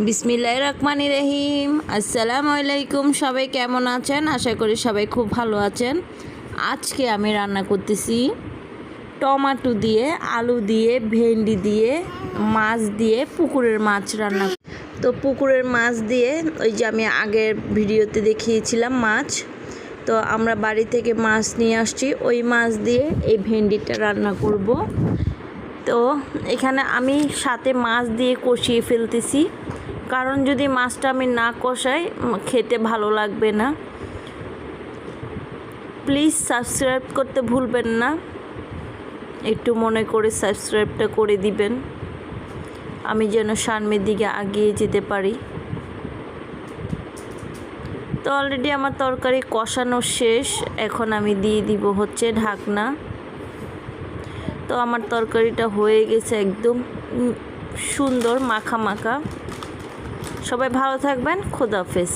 বিসমিল্লাহির রহমানির রহিম। আসসালামু আলাইকুম। সবাই কেমন আছেন? আশা করি সবাই খুব ভালো আছেন। আজকে আমি রান্না করতেছি টমেটো দিয়ে, আলু দিয়ে, ভেন্ডি দিয়ে, মাছ দিয়ে, পুকুরের মাছ রান্না। তো পুকুরের মাছ দিয়ে ওই যে আমি আগের ভিডিওতে দেখিয়েছিলাম মাছ, তো আমরা বাড়ি থেকে মাছ নিয়ে আসছি, ওই মাছ দিয়ে এই ভেন্ডিটা রান্না করব। তো এখানে আমি সাথে মাছ দিয়ে কষিয়ে ফেলতেছি, কারণ যদি মাছটা আমি না কষাই খেতে ভালো লাগবে না। প্লিজ সাবস্ক্রাইব করতে ভুলবেন না, একটু মনে করে সাবস্ক্রাইবটা করে দিবেন, আমি যেন সামনের দিকে এগিয়ে যেতে পারি। তো অলরেডি আমার তরকারি কষানো শেষ, এখন আমি দিয়ে দিব হচ্ছে ঢাকনা। তো আমার তরকারিটা হয়ে গেছে একদম সুন্দর মাখা মাখা। সবাই ভালো থাকবেন, খোদাহাফেজ।